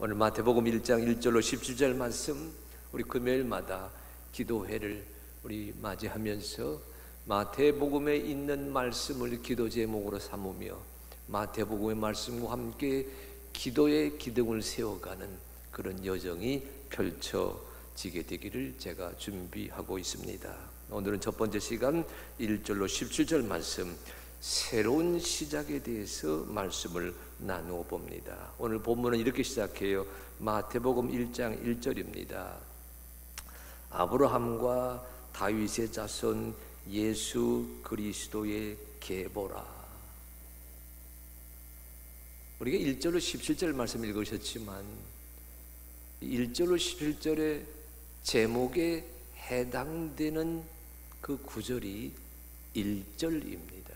오늘 마태복음 1장 1절로 17절 말씀, 우리 금요일마다 기도회를 우리 맞이하면서 마태복음에 있는 말씀을 기도 제목으로 삼으며 마태복음의 말씀과 함께 기도의 기둥을 세워가는 그런 여정이 펼쳐지게 되기를 제가 준비하고 있습니다. 오늘은 첫 번째 시간 1절로 17절 말씀, 새로운 시작에 대해서 말씀을 나누어 봅니다. 오늘 본문은 이렇게 시작해요. 마태복음 1장 1절입니다. 아브라함과 다윗의 자손 예수 그리스도의 계보라. 우리가 1절로 17절 말씀 읽으셨지만 1절로 17절의 제목에 해당되는 그 구절이 1절입니다.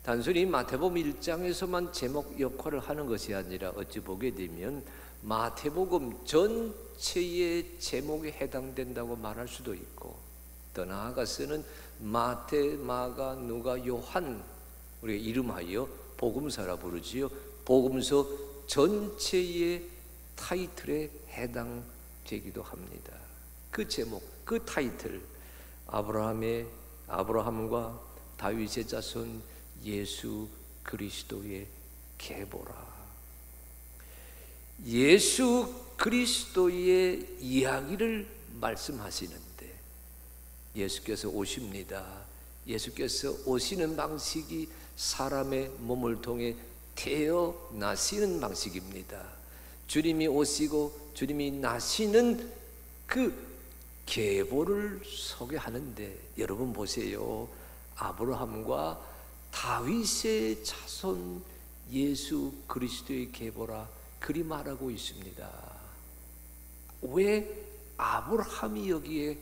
단순히 마태복음 1장에서만 제목 역할을 하는 것이 아니라 어찌 보게 되면 마태복음 전체의 제목에 해당된다고 말할 수도 있고, 더 나아가서는 마태, 마가, 누가, 요한, 우리가 이름하여 복음서라 부르지요. 복음서 전체의 타이틀에 해당되기도 합니다. 그 제목, 그 타이틀, 아브라함과 다윗의 자손 예수 그리스도의 계보라. 예수 그리스도의 이야기를 말씀하시는데 예수께서 오십니다. 예수께서 오시는 방식이 사람의 몸을 통해 태어나시는 방식입니다. 주님이 오시고 주님이 나시는 그 계보를 소개하는데, 여러분 보세요. 아브라함과 다윗의 자손 예수 그리스도의 계보라 그리 말하고 있습니다. 왜 아브라함이 여기에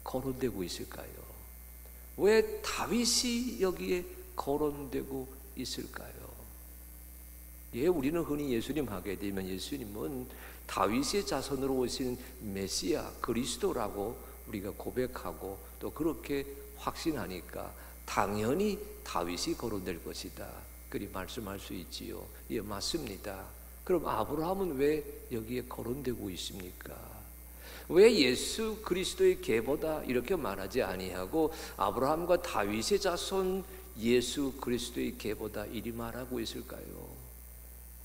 거론되고 있을까요? 왜 다윗이 여기에 거론되고 있을까요? 예, 우리는 흔히 예수님 하게 되면 예수님은 다윗의 자손으로 오신 메시아 그리스도라고 우리가 고백하고 또 그렇게 확신하니까 당연히 다윗이 거론될 것이다, 그리 말씀할 수 있지요. 예, 맞습니다. 그럼 아브라함은 왜 여기에 거론되고 있습니까? 왜 예수 그리스도의 계보다 이렇게 말하지 아니하고 아브라함과 다윗의 자손 예수 그리스도의 계보다 이리 말하고 있을까요?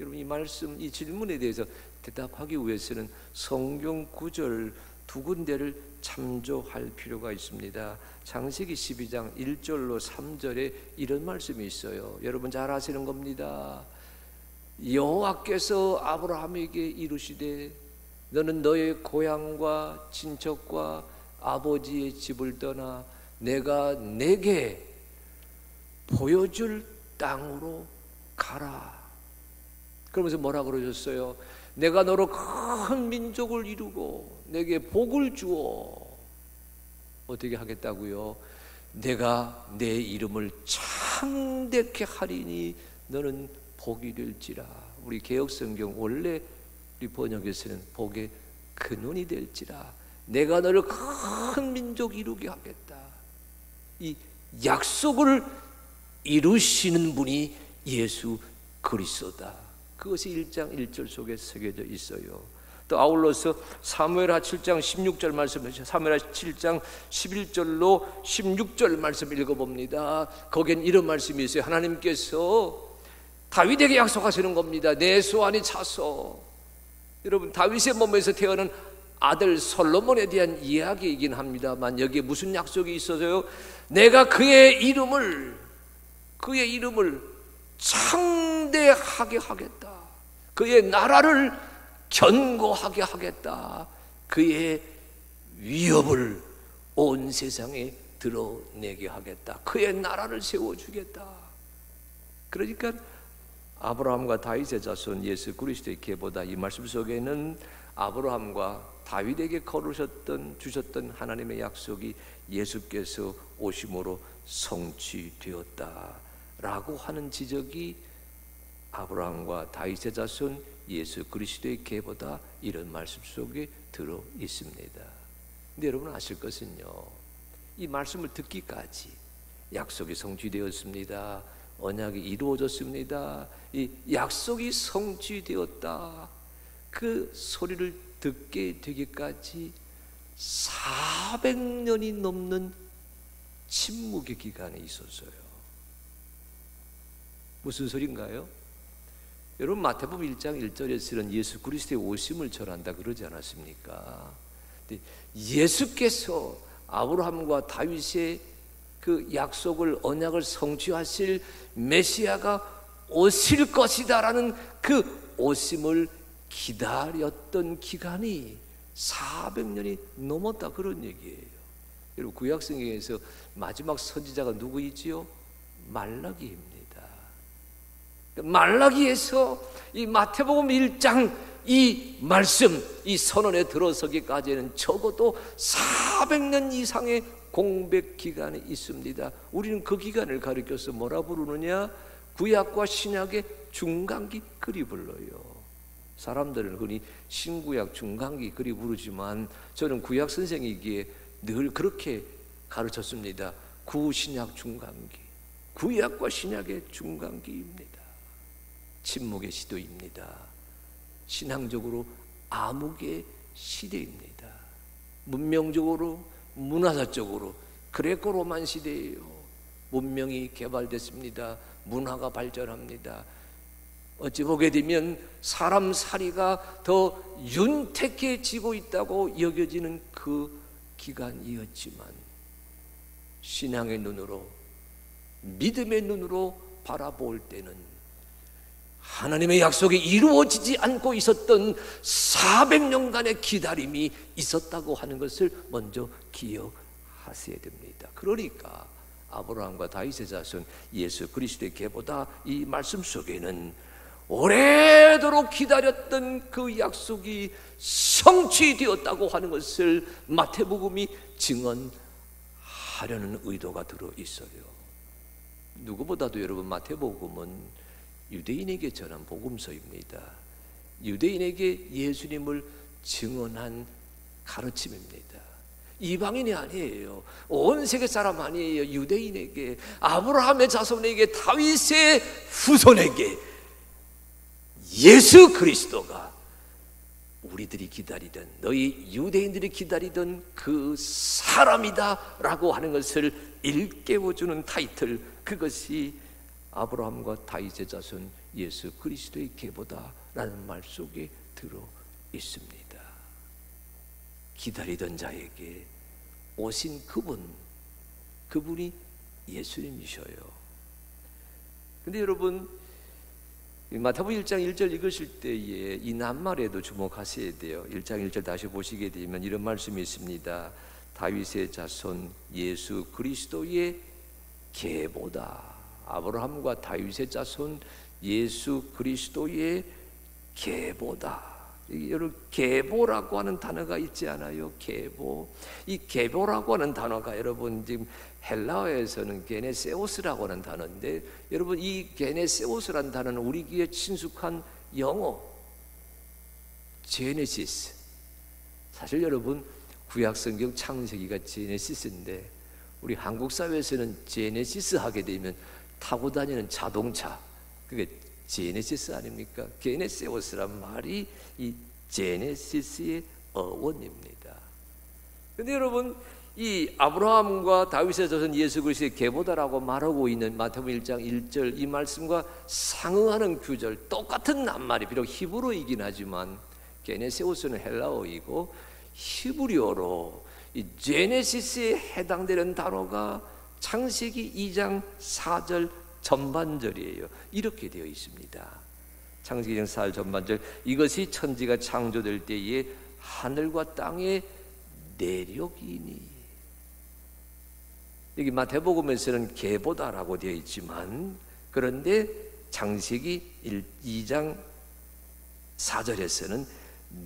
여러분, 이 말씀, 이 질문에 대해서 대답하기 위해서는 성경 구절 두 군데를 참조할 필요가 있습니다. 창세기 12장 1절로 3절에 이런 말씀이 있어요. 여러분 잘 아시는 겁니다. 여호와께서 아브라함에게 이르시되 너는 너의 고향과 친척과 아버지의 집을 떠나 내가 내게 보여줄 땅으로 가라. 그러면서 뭐라 그러셨어요? 내가 너로 큰 민족을 이루고 내게 복을 주어 어떻게 하겠다고요? 내가 내 이름을 창대케 하리니 너는 복이 될지라. 우리 개역성경 원래 우리 번역에서는 복의 근원이 될지라. 내가 너를 큰 민족 이루게 하겠다. 이 약속을 이루시는 분이 예수 그리스도다. 그것이 1장 1절 속에 새겨져 있어요. 또 아울러서 사무엘하 7장 16절 말씀이죠. 사무엘하 7장 11절로 16절 말씀 읽어봅니다. 거기엔 이런 말씀이 있어요. 하나님께서 다윗에게 약속하시는 겁니다. 내 소원이 차서. 여러분, 다윗의 몸에서 태어난 아들 솔로몬에 대한 이야기이긴 합니다만 여기에 무슨 약속이 있어서요? 내가 그의 이름을 창대하게 하겠다. 그의 나라를 견고하게 하겠다. 그의 위협을 온 세상에 드러내게 하겠다. 그의 나라를 세워주겠다. 그러니까 아브라함과 다윗의 자손 예수 그리스도의 계보다, 이 말씀 속에는 아브라함과 다윗에게 주셨던 하나님의 약속이 예수께서 오심으로 성취되었다라고 하는 지적이 아브라함과 다윗의 자손 예수 그리스도의 계보다 이런 말씀 속에 들어 있습니다. 근데 여러분 아실 것은요, 이 말씀을 듣기까지 약속이 성취되었습니다. 언약이 이루어졌습니다. 이 약속이 성취되었다. 그 소리를 듣게 되기까지 400년이 넘는 침묵의 기간이 있었어요. 무슨 소린가요? 여러분, 마태복음 1장 1절에서는 예수 그리스도의 오심을 전한다 그러지 않았습니까? 예수께서 아브라함과 다윗의 그 약속을, 언약을 성취하실 메시아가 오실 것이다라는 그 오심을 기다렸던 기간이 400년이 넘었다, 그런 얘기예요. 여러분, 구약성경에서 마지막 선지자가 누구이지요? 말라기입니다. 말라기에서 이 마태복음 1장 이 말씀, 이 선언에 들어서기까지는 적어도 400년 이상의 공백 기간이 있습니다. 우리는 그 기간을 가리켜서 뭐라 부르느냐? 구약과 신약의 중간기 그리 불러요. 사람들은 흔히 신구약 중간기 그리 부르지만 저는 구약 선생이기에 늘 그렇게 가르쳤습니다. 구신약 중간기, 구약과 신약의 중간기입니다. 침묵의 시도입니다. 신앙적으로 암흑의 시대입니다. 문명적으로, 문화사적으로 그레코 로만 시대예요. 문명이 개발됐습니다. 문화가 발전합니다. 어찌 보게 되면 사람 살이가 더 윤택해지고 있다고 여겨지는 그 기간이었지만 신앙의 눈으로, 믿음의 눈으로 바라볼 때는 하나님의 약속이 이루어지지 않고 있었던 400년간의 기다림이 있었다고 하는 것을 먼저 기억하셔야 됩니다. 그러니까 아브라함과 다윗의 자손 예수 그리스도의 계보다 이 말씀 속에는 오래도록 기다렸던 그 약속이 성취되었다고 하는 것을 마태복음이 증언하려는 의도가 들어 있어요. 누구보다도 여러분, 마태복음은 유대인에게 전한 복음서입니다. 유대인에게 예수님을 증언한 가르침입니다. 이방인이 아니에요. 온 세계 사람 아니에요. 유대인에게, 아브라함의 자손에게, 다윗의 후손에게 예수 그리스도가 우리들이 기다리던, 너희 유대인들이 기다리던 그 사람이다 라고 하는 것을 일깨워주는 타이틀, 그것이 아브라함과 다윗의 자손 예수 그리스도의 계보다 라는 말 속에 들어 있습니다. 기다리던 자에게 오신 그분이 예수님이셔요. 근데 여러분, 마태복음 1장 1절 읽으실 때에 이 낱말에도 주목하셔야 돼요. 1장 1절 다시 보시게 되면 이런 말씀이 있습니다. 다윗의 자손 예수 그리스도의 계보다. 아브라함과 다윗의 자손 예수 그리스도의 계보다. 여러분, 계보라고 하는 단어가 있지 않아요? 계보. 이 계보라고 하는 단어가 여러분 지금 헬라어에서는 게네세오스라고 하는 단어인데, 여러분 이 게네세오스라는 단어는 우리 귀에 친숙한 영어 제네시스. 사실 여러분 구약성경 창세기가 제네시스인데 우리 한국 사회에서는 제네시스 하게 되면 타고 다니는 자동차, 그게 제네시스 아닙니까? 게네세오스란 말이 이 제네시스의 어원입니다. 근데 여러분, 이 아브라함과 다윗의 자손 예수 그리스도의 계보다라고 말하고 있는 마태복음 1장 1절 이 말씀과 상응하는 구절, 똑같은 낱말이 비록 히브리어이긴 하지만 게네세오스는 헬라어이고 히브리어로 이 제네시스에 해당되는 단어가 창세기 2장 4절 전반절이에요. 이렇게 되어 있습니다. 창세기 2장 4절 전반절, 이것이 천지가 창조될 때에 하늘과 땅의 내력이니. 여기 마태복음에서는 계보다라고 되어 있지만, 그런데 창세기 2장 4절에서는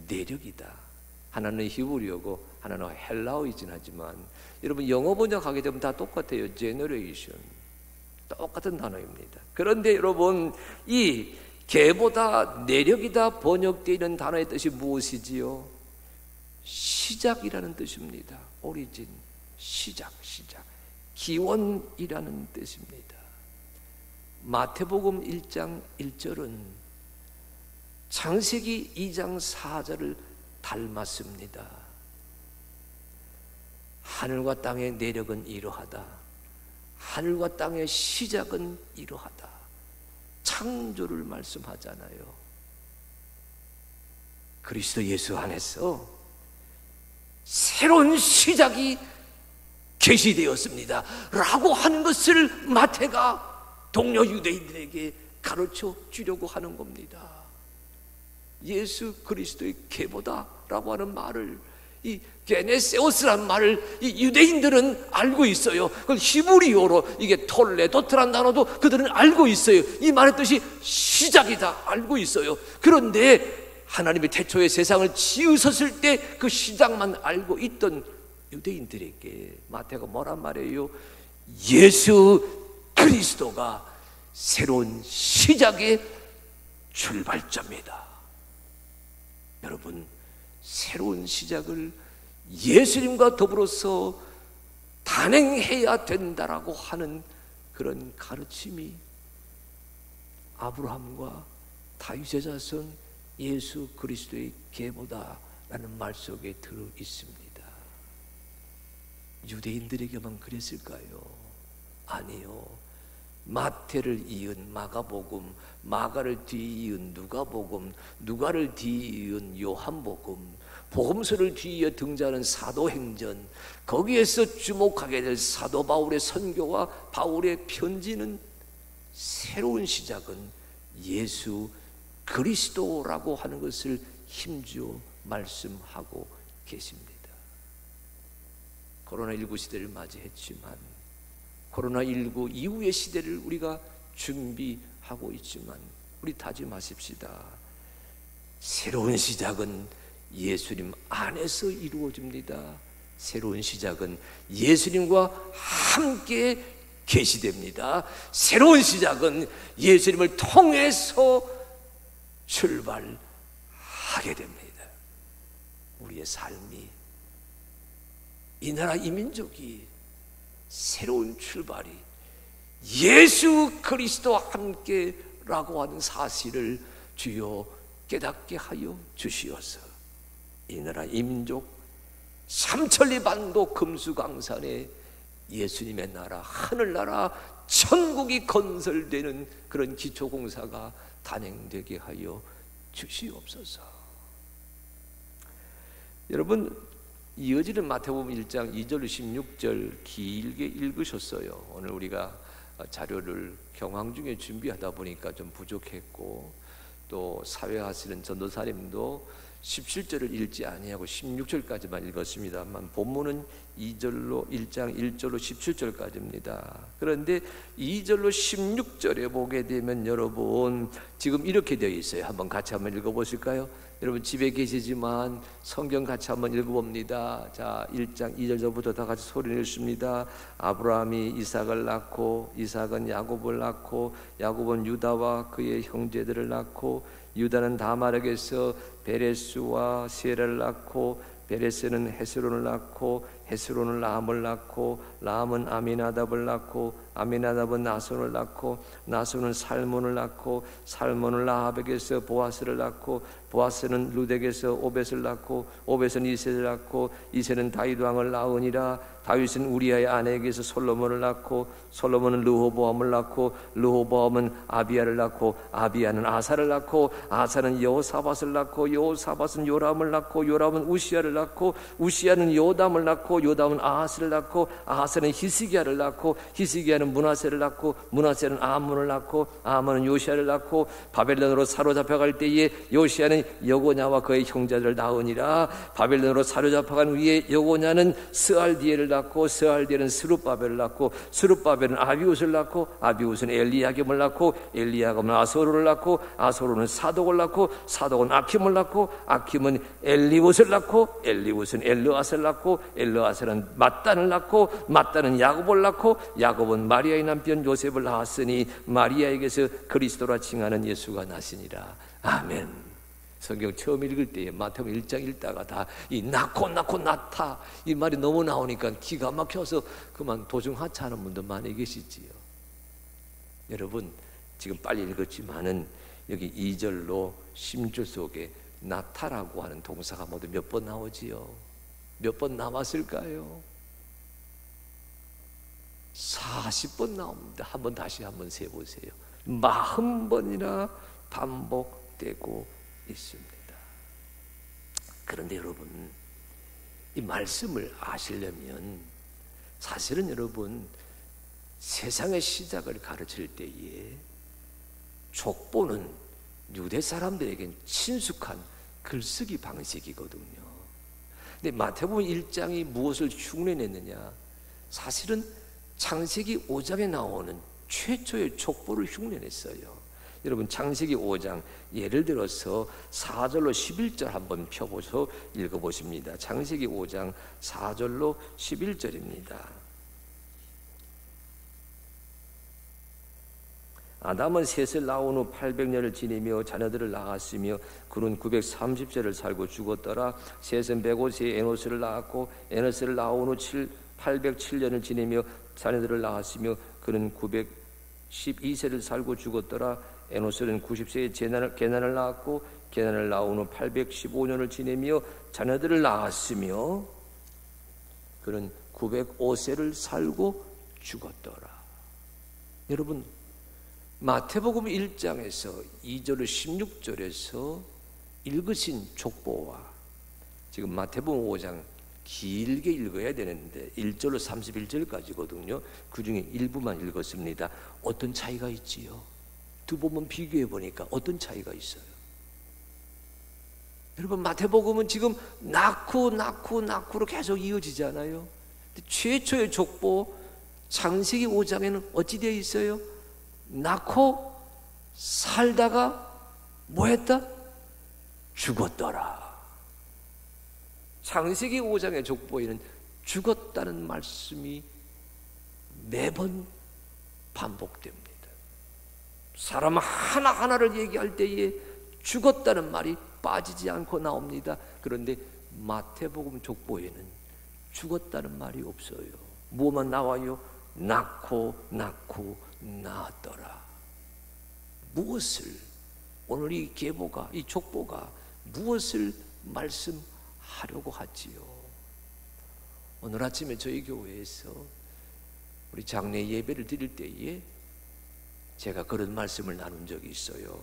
내력이다. 하나는 히브리어고 하나는 헬라어이긴 하지만 여러분 영어 번역하게 되면 다 똑같아요. 제너레이션, 똑같은 단어입니다. 그런데 여러분, 이 계보다 내력이다 번역되어 있는 단어의 뜻이 무엇이지요? 시작이라는 뜻입니다. 오리진, 시작, 기원이라는 뜻입니다. 마태복음 1장 1절은 창세기 2장 4절을 닮았습니다. 하늘과 땅의 내력은 이러하다. 하늘과 땅의 시작은 이러하다. 창조를 말씀하잖아요. 그리스도 예수 안에서 새로운 시작이 계시되었습니다 라고 하는 것을 마태가 동료 유대인들에게 가르쳐 주려고 하는 겁니다. 예수 그리스도의 계보다 라고 하는 말을, 이 게네세오스란 말을 이 유대인들은 알고 있어요. 그걸 히브리어로 이게 톨레도트란 단어도 그들은 알고 있어요. 이 말의 뜻이 시작이다 알고 있어요. 그런데 하나님이 태초에 세상을 지으셨을 때 그 시작만 알고 있던 유대인들에게 마태가 뭐란 말이에요? 예수 그리스도가 새로운 시작의 출발점이다. 여러분, 새로운 시작을 예수님과 더불어서 단행해야 된다라고 하는 그런 가르침이 아브라함과 다윗의 자손 예수 그리스도의 계보다라는 말 속에 들어 있습니다. 유대인들에게만 그랬을까요? 아니요. 마태를 이은 마가복음, 마가를 뒤이은 누가복음, 누가를 뒤이은 요한복음, 복음서를 뒤이어 등장하는 사도행전, 거기에서 주목하게 될 사도 바울의 선교와 바울의 편지는 새로운 시작은 예수 그리스도라고 하는 것을 힘주어 말씀하고 계십니다. 코로나19 시대를 맞이했지만 코로나19 이후의 시대를 우리가 준비하고 있지만 우리 다짐하십시다. 새로운 시작은 예수님 안에서 이루어집니다. 새로운 시작은 예수님과 함께 계시됩니다. 새로운 시작은 예수님을 통해서 출발하게 됩니다. 우리의 삶이, 이 나라 이 민족이 새로운 출발이 예수 그리스도와 함께라고 하는 사실을 주여 깨닫게 하여 주시어서 이 나라 이 민족 삼천리 반도 금수강산에 예수님의 나라, 하늘나라, 천국이 건설되는 그런 기초공사가 단행되게 하여 주시옵소서. 여러분, 이어지는 마태복음 1장 2절 16절 길게 읽으셨어요. 오늘 우리가 자료를 경황 중에 준비하다 보니까 좀 부족했고, 또 사회하시는 전도사님도 17절을 읽지 아니하고 16절까지만 읽었습니다만 본문은 2절로 1장 1절로 17절까지입니다. 그런데 2절로 16절에 보게 되면 여러분 지금 이렇게 되어 있어요. 한번 같이 한번 읽어보실까요? 여러분 집에 계시지만 성경 같이 한번 읽어봅니다. 자, 1장 2절부터 다 같이 소리 내십니다. 아브라함이 이삭을 낳고 이삭은 야곱을 낳고 야곱은 유다와 그의 형제들을 낳고 유다는 다말에게서 베레스와 세라를 낳고 베레스는 헤스론을 낳고 헤스론은 라함을 낳고 라함은 아미나답을 낳고 아미나답은 나손을 낳고 나손은 살몬을 낳고 살몬은 라합에게서 보아스를 낳고 보아스는 룻에게서 오벳을 낳고 오벳은 이새를 낳고 이새는 다윗 왕을 낳으니라. 다윗은 우리아의 아내에게서 솔로몬을 낳고 솔로몬은 르호보암을 낳고 르호보암은 아비야를 낳고 아비야는 아사를 낳고 아사는 여호사밧을 낳고 여호사밧은 요람을 낳고 요람은 우시야를 낳고 우시야는 요담을 낳고 요담은 아하스를 낳고 아하스는 히스기야를 낳고 히스기야는 므낫세를 낳고 므낫세는 아몬을 낳고 아몬은 요시야를 낳고 바벨론으로 사로잡혀갈 때에 요시야는 여고냐와 그의 형제들을 낳으니라. 바벨론으로 사로잡혀간 후에 여고냐는 스알디엘을 낳고 스알디엘은 스룹바벨을 낳고 스룹바벨은 아비웃을 낳고 아비웃은 엘리야김을 낳고 엘리야김은 아소로를 낳고 아소로는 사독을 낳고 사독은 아킴을 낳고 아킴은 엘리웃을 낳고 엘리웃은 엘르아스를 낳고 엘르아스는 mat단을 낳고 mat단은 야곱을 낳고 야곱은 마리아의 남편 요셉을 낳았으니 마리아에게서 그리스도라 칭하는 예수가 나시니라. 아멘. 성경 처음 읽을 때에 마태복음 1장 읽다가 다 이 낳고 낳다 이 말이 너무 나오니까 기가 막혀서 그만 도중 하차하는 분도 많이 계시지요. 여러분, 지금 빨리 읽었지만은 여기 2절로 16절 속에 나타라고 하는 동사가 모두 몇 번 나오지요? 몇 번 나왔을까요? 40번 나옵니다. 한번 다시 한번 세보세요. 40번이나 반복되고 있습니다. 그런데 여러분, 이 말씀을 아시려면 사실은 여러분, 세상의 시작을 가르칠 때에 족보는 유대 사람들에겐 친숙한 글쓰기 방식이거든요. 근데 마태복음 1장이 무엇을 흉내냈느냐? 사실은 창세기 5장에 나오는 최초의 족보를 흉내냈어요. 여러분, 창세기 5장 예를 들어서 4절로 11절 한번 펴보셔서 읽어보십니다. 창세기 5장 4절로 11절입니다. 아담은 셋을 낳은 후 800년을 지내며 자녀들을 낳았으며 그는 930세를 살고 죽었더라. 셋은 105세에 에노스를 낳았고 에노스를 낳은 후 807년을 지내며 자녀들을 낳았으며 그는 912세를 살고 죽었더라. 에노스는 90세에 게난을 낳았고 게난을 낳은 후 815년을 지내며 자녀들을 낳았으며 그는 905세를 살고 죽었더라. 여러분, 마태복음 1장에서 2절로 16절에서 읽으신 족보와 지금 마태복음 5장 길게 읽어야 되는데 1절로 31절까지거든요. 그 중에 일부만 읽었습니다. 어떤 차이가 있지요? 두 번만 비교해 보니까 어떤 차이가 있어요? 여러분, 마태복음은 지금 낳고로 계속 이어지잖아요. 최초의 족보 창세기 5장에는 어찌 되어 있어요? 낳고 살다가 뭐했다? 죽었더라. 창세기 5장의 족보에는 죽었다는 말씀이 매번 반복됩니다. 사람 하나하나를 얘기할 때에 죽었다는 말이 빠지지 않고 나옵니다. 그런데 마태복음 족보에는 죽었다는 말이 없어요. 뭐만 나와요? 낳고 낳았더라. 무엇을 오늘 이 계보가, 이 족보가 무엇을 말씀하려고 하지요? 오늘 아침에 저희 교회에서 우리 장례 예배를 드릴 때에 제가 그런 말씀을 나눈 적이 있어요.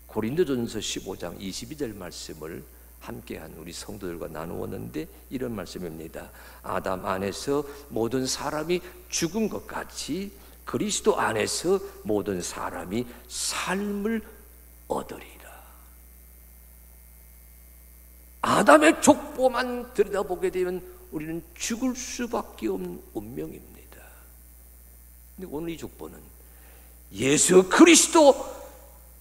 고린도전서 15장 22절 말씀을 함께한 우리 성도들과 나누었는데 이런 말씀입니다. 아담 안에서 모든 사람이 죽은 것 같이 그리스도 안에서 모든 사람이 삶을 얻으리라. 아담의 족보만 들여다보게 되면 우리는 죽을 수밖에 없는 운명입니다. 근데 오늘 이 족보는 예수 그리스도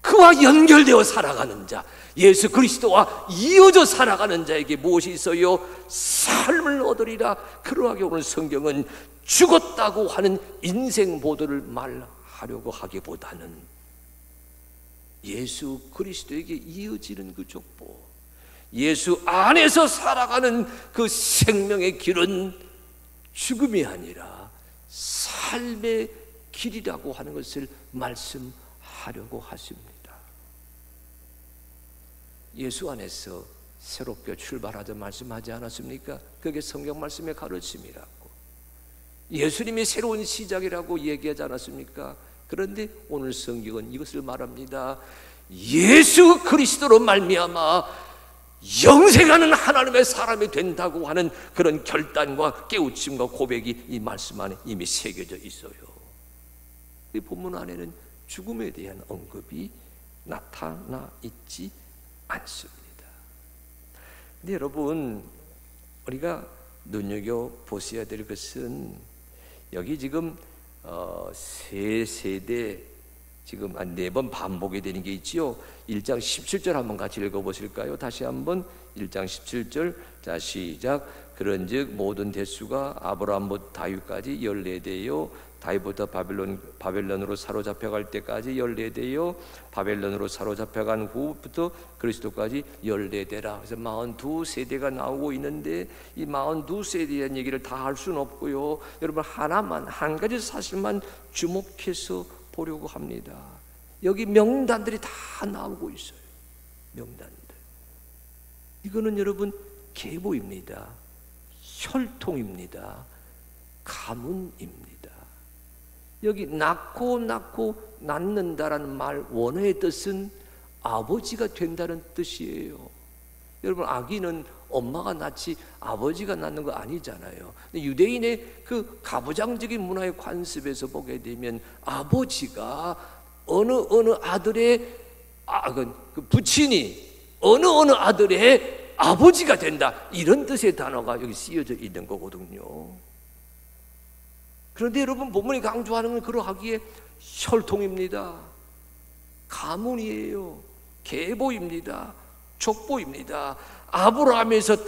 그와 연결되어 살아가는 자, 예수 그리스도와 이어져 살아가는 자에게 무엇이 있어요? 삶을 얻으리라. 그러하게 오늘 성경은 죽었다고 하는 인생 모델을 말하려고 하기보다는 예수 그리스도에게 이어지는 그 족보, 예수 안에서 살아가는 그 생명의 길은 죽음이 아니라 삶의 길이라고 하는 것을 말씀하려고 하십니다. 예수 안에서 새롭게 출발하자 말씀하지 않았습니까? 그게 성경 말씀의 가르침이라고, 예수님이 새로운 시작이라고 얘기하지 않았습니까? 그런데 오늘 성경은 이것을 말합니다. 예수 그리스도로 말미암아 영생하는 하나님의 사람이 된다고 하는 그런 결단과 깨우침과 고백이 이 말씀 안에 이미 새겨져 있어요. 이 본문 안에는 죽음에 대한 언급이 나타나 있지 않습니다. 근데 여러분, 우리가 눈여겨보셔야 될 것은 여기 지금 세 세대 지금 한 4번 반복이 되는 게 있지요. 1장 17절 한번 같이 읽어보실까요? 다시 한번 1장 17절. 자, 시작. 그런즉 모든 대수가 아브라함부터 다윗까지 14대요 다윗부터 바벨론으로 사로잡혀갈 때까지 14대요 바벨론으로 사로잡혀간 후부터 그리스도까지 14대라. 그래서 42세대가 나오고 있는데 이 42세대에 대한 얘기를 다 할 수는 없고요. 여러분, 하나만, 한 가지 사실만 주목해서 보려고 합니다. 여기 명단들이 다 나오고 있어요. 명단들. 이거는 여러분 계보입니다. 혈통입니다. 가문입니다. 여기 낳고 낳는다라는 말 원어의 뜻은 아버지가 된다는 뜻이에요. 여러분, 아기는 엄마가 낳지 아버지가 낳는 거 아니잖아요. 유대인의 그 가부장적인 문화의 관습에서 보게 되면 아버지가 어느 아들의 그 부친이 어느 아들의 아버지가 된다, 이런 뜻의 단어가 여기 쓰여져 있는 거거든요. 그런데 여러분, 본문이 강조하는 건 그러하기에 혈통입니다. 가문이에요. 계보입니다. 족보입니다. 아브라함에서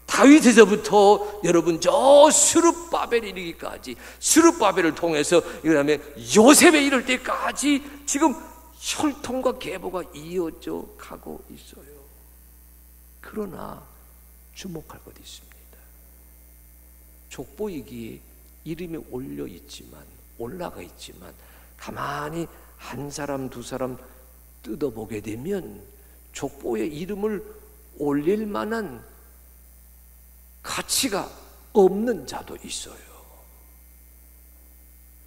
다윗에서부터 여러분 저 스룹바벨에 이르기까지, 스룹바벨을 통해서 그다음에 요셉에 이를 때까지 지금 혈통과 계보가 이어져 가고 있어요. 그러나 주목할 것이 있습니다. 족보이기에 이름이 올라가 있지만 가만히 한 사람 두 사람 뜯어보게 되면 족보에 이름을 올릴 만한 가치가 없는 자도 있어요.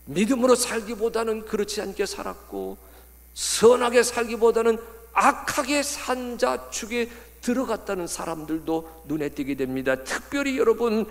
믿음으로 살기보다는 그렇지 않게 살았고, 선하게 살기보다는 악하게 산 자 축에 들어갔다는 사람들도 눈에 띄게 됩니다. 특별히 여러분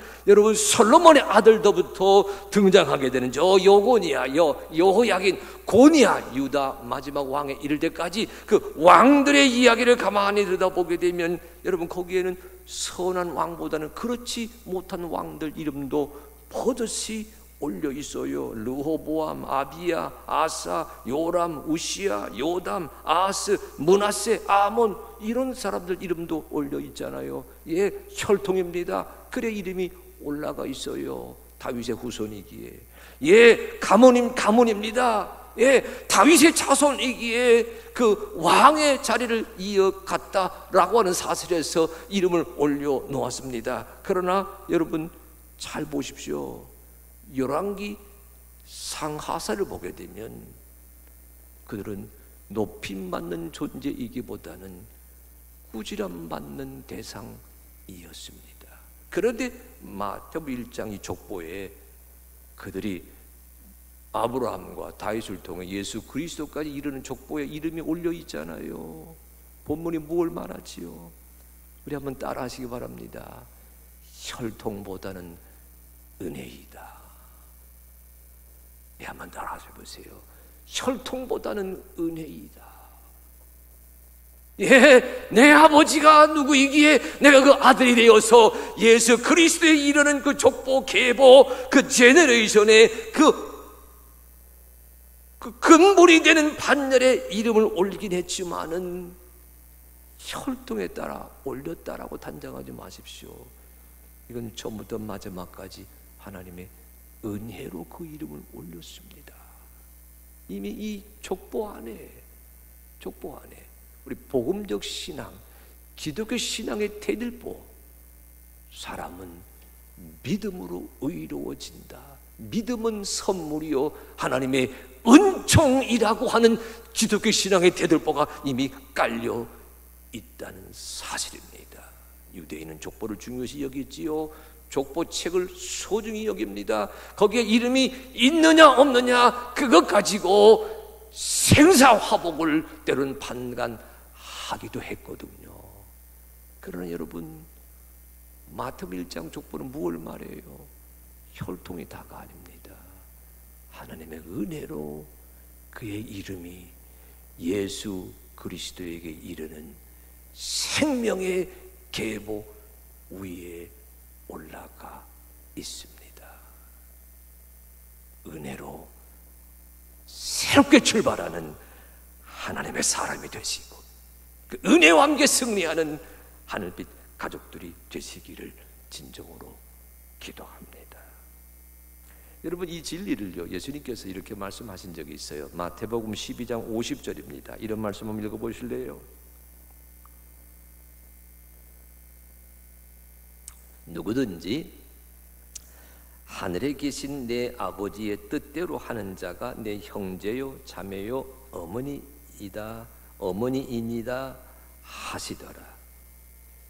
솔로몬의 아들도부터 등장하게 되는 저 요고니아, 여호야긴, 고니아, 유다 마지막 왕에 이를 때까지 그 왕들의 이야기를 가만히 들여다보게 되면 여러분, 거기에는 선한 왕보다는 그렇지 못한 왕들 이름도 버젓이 올려 있어요. 르호보암, 아비야, 아사, 요람, 우시야, 요담, 아스, 므낫세, 아몬, 이런 사람들 이름도 올려 있잖아요. 예, 혈통입니다. 그래 이름이 올라가 있어요. 다윗의 후손이기에. 예, 가문입니다. 예, 다윗의 자손이기에 그 왕의 자리를 이어갔다라고 하는 사실에서 이름을 올려 놓았습니다. 그러나 여러분 잘 보십시오. 열왕기 상하사를 보게 되면 그들은 높임받는 존재이기보다는 꾸지람 받는 대상이었습니다. 그런데 마태복음 1장 이 족보에 그들이 아브라함과 다윗을 통해 예수 그리스도까지 이르는 족보에 이름이 올려 있잖아요. 본문이 뭘 말하지요? 우리 한번 따라 하시기 바랍니다. 혈통보다는 은혜이다. 네, 한번 따라 해보세요. 혈통보다는 은혜이다. 예, 내 아버지가 누구이기에 내가 그 아들이 되어서 예수 그리스도에 이르는 그 족보, 계보, 그 제너레이션의 그 근본이 되는 반열에 이름을 올리긴 했지만은 혈통에 따라 올렸다라고 단정하지 마십시오. 이건 처음부터 마지막까지 하나님의 은혜로 그 이름을 올렸습니다. 이미 이 족보 안에 우리 복음적 신앙, 기독교 신앙의 대들보, 사람은 믿음으로 의로워진다, 믿음은 선물이요 하나님의 은총이라고 하는 기독교 신앙의 대들보가 이미 깔려 있다는 사실입니다. 유대인은 족보를 중요시 여기지요. 족보책을 소중히 여깁니다. 거기에 이름이 있느냐 없느냐 그것 가지고 생사화복을 때로는 판단하기도 했거든요. 그러나 여러분, 마태복음 1장 족보는 무엇을 말해요? 혈통이 다가 아닙니다. 하나님의 은혜로 그의 이름이 예수 그리스도에게 이르는 생명의 계보 위에 올라가 있습니다. 은혜로 새롭게 출발하는 하나님의 사람이 되시고 그 은혜와 함께 승리하는 하늘빛 가족들이 되시기를 진정으로 기도합니다. 여러분, 이 진리를요 예수님께서 이렇게 말씀하신 적이 있어요. 마태복음 12장 50절입니다. 이런 말씀 한번 읽어보실래요? 누구든지 하늘에 계신 내 아버지의 뜻대로 하는 자가 내 형제요 자매요 어머니이니다 하시더라.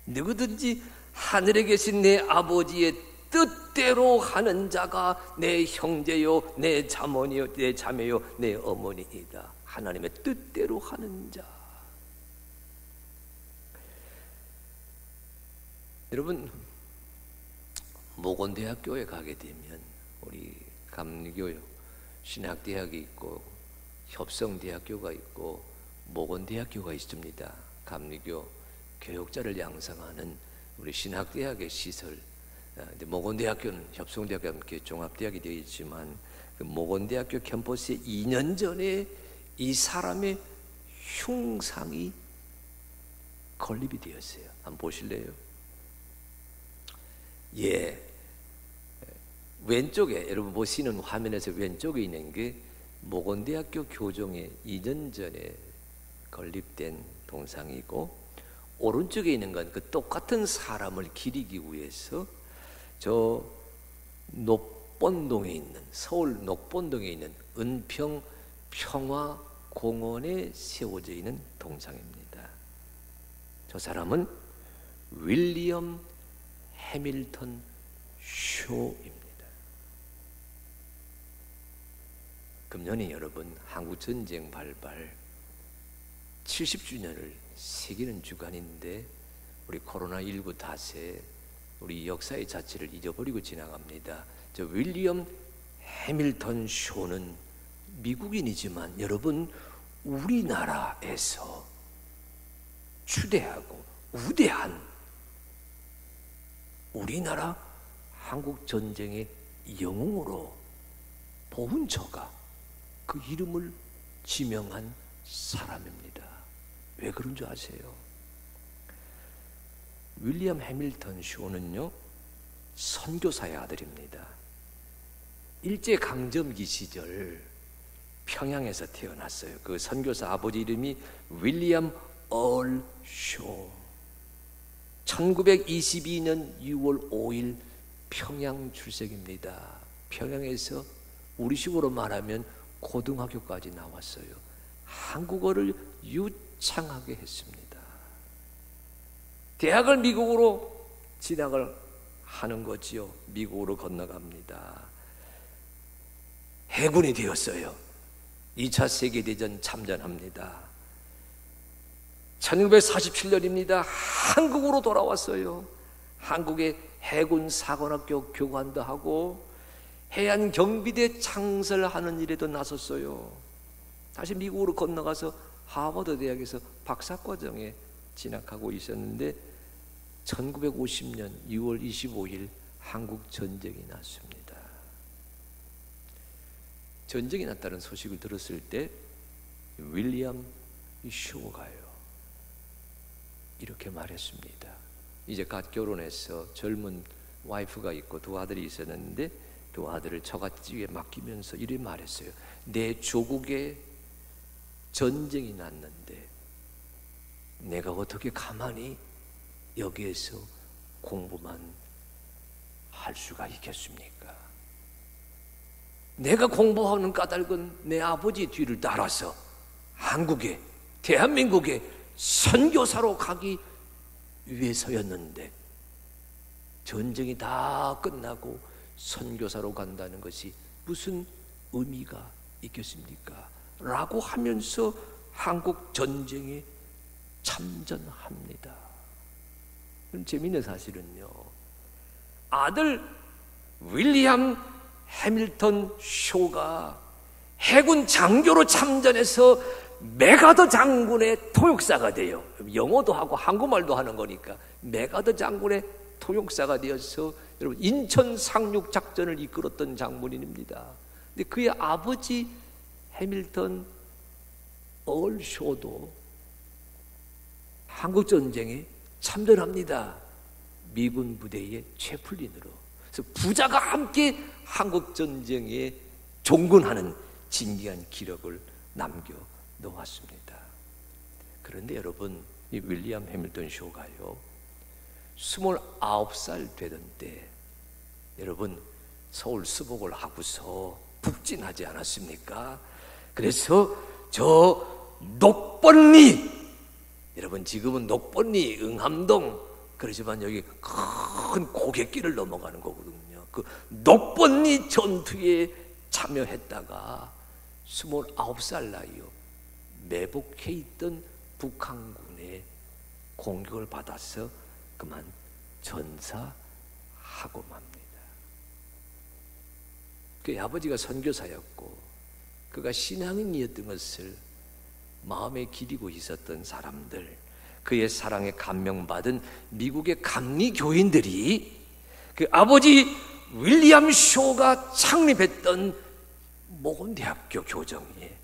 누구든지 하늘에 계신 내 아버지의 뜻대로 하는 자가 내 형제요 내 자모니요 내 자매요 내 어머니이다. 하나님의 뜻대로 하는 자. 여러분, 모건대학교에 가게 되면 우리 감리교 신학대학이 있고 협성대학교가 있고 모건대학교가 있습니다. 감리교 교육자를 양성하는 우리 신학대학의 시설. 모건대학교는 협성대학과 함께 종합대학이 되어 있지만 그 모건대학교 캠퍼스에 2년 전에 이 사람의 흉상이 건립이 되었어요. 한번 보실래요? 예, 왼쪽에 여러분 보시는 화면에서 왼쪽에 있는 게 모건대학교 교정에 2년 전에 건립된 동상이고, 오른쪽에 있는 건 그 똑같은 사람을 기리기 위해서 저 녹본동에 있는, 서울 녹본동에 있는 은평 평화공원에 세워져 있는 동상입니다. 저 사람은 윌리엄 해밀턴 쇼입니다. 금년에 여러분 한국전쟁 발발 70주년을 새기는 주간인데, 우리 코로나19 탓에 우리 역사의 자체를 잊어버리고 지나갑니다. 저 윌리엄 해밀턴 쇼는 미국인이지만 여러분 우리나라에서 추대하고 우대한 우리나라 한국전쟁의 영웅으로 뽑은 저가 그 이름을 지명한 사람입니다. 왜 그런 줄 아세요? 윌리엄 해밀턴 쇼는요, 선교사의 아들입니다. 일제강점기 시절 평양에서 태어났어요. 그 선교사 아버지 이름이 윌리엄 얼 쇼. 1922년 6월 5일 평양 출생입니다. 평양에서 우리식으로 말하면 고등학교까지 나왔어요. 한국어를 유창하게 했습니다. 대학을 미국으로 진학을 하는 거지요. 미국으로 건너갑니다. 해군이 되었어요. 2차 세계대전 참전합니다. 1947년입니다. 한국으로 돌아왔어요. 한국의 해군 사관학교 교관도 하고 해안경비대 창설하는 일에도 나섰어요. 다시 미국으로 건너가서 하버드 대학에서 박사과정에 진학하고 있었는데 1950년 6월 25일 한국 전쟁이 났습니다. 전쟁이 났다는 소식을 들었을 때 윌리엄 쇼가요 이렇게 말했습니다. 이제 갓 결혼해서 젊은 와이프가 있고 두 아들이 있었는데 두 아들을 처갓집에 맡기면서 이렇게 말했어요. 내 조국에 전쟁이 났는데 내가 어떻게 가만히 여기에서 공부만 할 수가 있겠습니까? 내가 공부하는 까닭은 내 아버지 뒤를 따라서 한국에, 대한민국에 선교사로 가기 위해서였는데 전쟁이 다 끝나고 선교사로 간다는 것이 무슨 의미가 있겠습니까? 라고 하면서 한국 전쟁에 참전합니다. 재미있는 사실은요, 아들 윌리엄 해밀턴 쇼가 해군 장교로 참전해서 메가더 장군의 토육사가 돼요. 영어도 하고 한국말도 하는 거니까 메가더 장군의 토육사가 되어서 여러분 인천 상륙 작전을 이끌었던 장군인입니다. 근데 그의 아버지 해밀턴 얼 쇼도 한국 전쟁에 참전합니다. 미군 부대의 채플린으로. 그래서 부자가 함께 한국 전쟁에 종군하는 진기한 기록을 남겨 놓았습니다. 그런데 여러분, 이 윌리엄 해밀턴 쇼가요 29살 되던 때 여러분 서울 수복을 하고서 북진하지 않았습니까? 그래서 저 녹번리, 여러분 지금은 녹번리, 응암동, 그러지만 여기 큰 고갯길을 넘어가는 거거든요. 그 녹번리 전투에 참여했다가 29살 나이요 매복해 있던 북한군의 공격을 받아서 그만 전사하고 맙니다. 그 아버지가 선교사였고 그가 신앙인이었던 것을 마음에 기리고 있었던 사람들, 그의 사랑에 감명받은 미국의 감리교인들이 그 아버지 윌리엄 쇼가 창립했던 모건대학교 교정에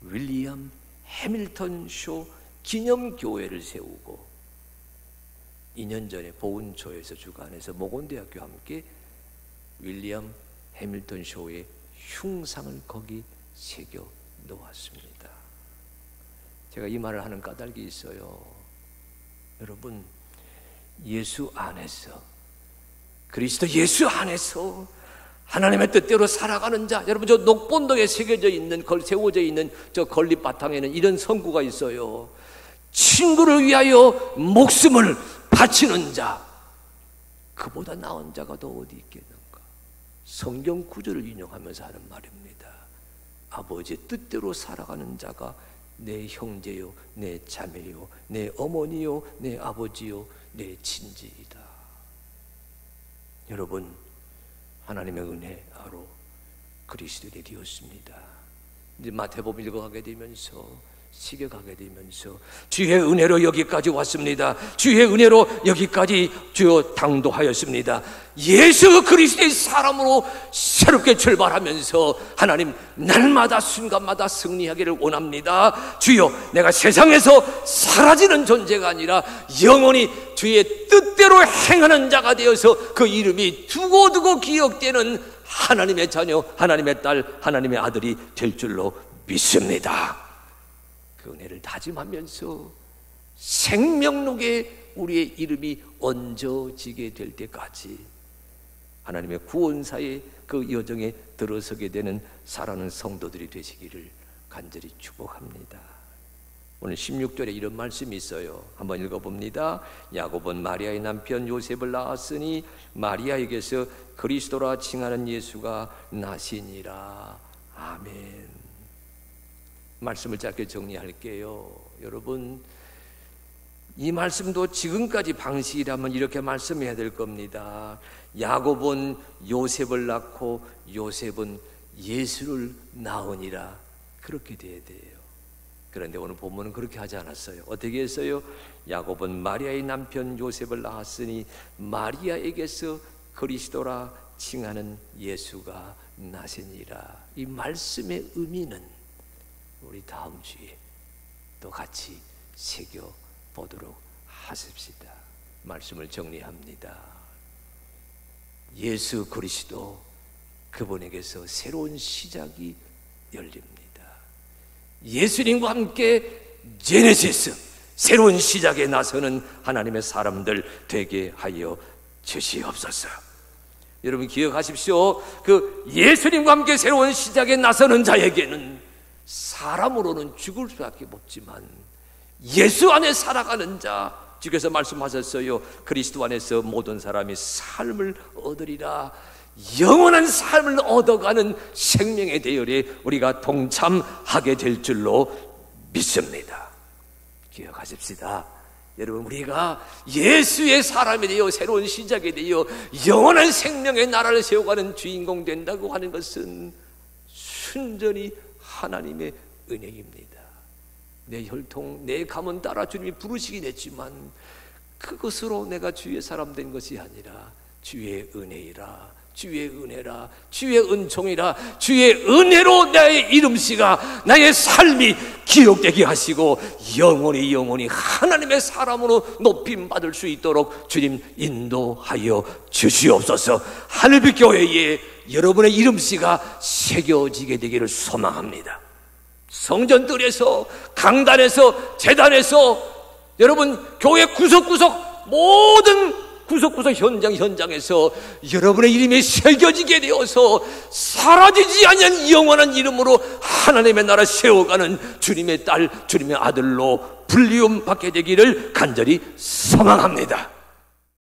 윌리엄 해밀턴 쇼 기념교회를 세우고 2년 전에 보은초에서 주관해서 모건대학교와 함께 윌리엄 해밀턴 쇼의 흉상을 거기 새겨 놓았습니다. 제가 이 말을 하는 까닭이 있어요. 여러분, 예수 안에서, 그리스도 예수 안에서 하나님의 뜻대로 살아가는 자, 여러분 저 녹본동에 새겨져 있는, 세워져 있는 저 건립 바탕에는 이런 선구가 있어요. 친구를 위하여 목숨을 바치는 자, 그보다 나은 자가 더 어디 있겠는가. 성경 구절을 인용하면서 하는 말입니다. 아버지의 뜻대로 살아가는 자가 내 형제요, 내 자매요, 내 어머니요, 내 아버지요, 내 친지이다. 여러분, 하나님의 은혜로 그리스도인이 되었습니다. 이제 마태복음 읽어가게 되면서, 시겨가게 되면서 주의 은혜로 여기까지 왔습니다. 주의 은혜로 여기까지 주여 당도하였습니다. 예수 그리스도의 사람으로 새롭게 출발하면서 하나님 날마다 순간마다 승리하기를 원합니다. 주여, 내가 세상에서 사라지는 존재가 아니라 영원히 주의 뜻대로 행하는 자가 되어서 그 이름이 두고두고 기억되는 하나님의 자녀, 하나님의 딸, 하나님의 아들이 될 줄로 믿습니다. 그 은혜를 다짐하면서 생명록에 우리의 이름이 얹어지게 될 때까지 하나님의 구원사의 그 여정에 들어서게 되는 사랑하는 성도들이 되시기를 간절히 축복합니다. 오늘 16절에 이런 말씀이 있어요. 한번 읽어봅니다. 야곱은 마리아의 남편 요셉을 낳았으니 마리아에게서 그리스도라 칭하는 예수가 나시니라. 아멘. 말씀을 짧게 정리할게요. 여러분, 이 말씀도 지금까지 방식이라면 이렇게 말씀해야 될 겁니다. 야곱은 요셉을 낳고 요셉은 예수를 낳으니라. 그렇게 돼야 돼요. 그런데 오늘 본문은 그렇게 하지 않았어요. 어떻게 했어요? 야곱은 마리아의 남편 요셉을 낳았으니 마리아에게서 그리스도라 칭하는 예수가 나시니라. 이 말씀의 의미는 우리 다음 주에 또 같이 새겨보도록 하십시다. 말씀을 정리합니다. 예수 그리스도, 그분에게서 새로운 시작이 열립니다. 예수님과 함께 제네시스, 새로운 시작에 나서는 하나님의 사람들 되게 하여 주시옵소서. 여러분 기억하십시오. 그 예수님과 함께 새로운 시작에 나서는 자에게는 사람으로는 죽을 수밖에 없지만 예수 안에 살아가는 자, 주께서 말씀하셨어요. 그리스도 안에서 모든 사람이 삶을 얻으리라. 영원한 삶을 얻어가는 생명의 대열에 우리가 동참하게 될 줄로 믿습니다. 기억하십시다. 여러분, 우리가 예수의 사람이 되어 새로운 시작이 되어 영원한 생명의 나라를 세워가는 주인공 된다고 하는 것은 순전히 하나님의 은혜입니다. 내 혈통, 내 가문 따라 주님이 부르시긴 했지만 그것으로 내가 주의 사람 된 것이 아니라 주의 은혜이라, 주의 은혜라, 주의 은총이라, 주의 은혜로 나의 이름씨가, 나의 삶이 기억되게 하시고 영원히 하나님의 사람으로 높임받을 수 있도록 주님 인도하여 주시옵소서. 하늘빛 교회에 여러분의 이름씨가 새겨지게 되기를 소망합니다. 성전들에서, 강단에서, 제단에서, 여러분 교회 구석구석 모든 구석구석 현장에서 여러분의 이름이 새겨지게 되어서 사라지지 않는 영원한 이름으로 하나님의 나라 세워가는 주님의 딸, 주님의 아들로 불리움 받게 되기를 간절히 소망합니다.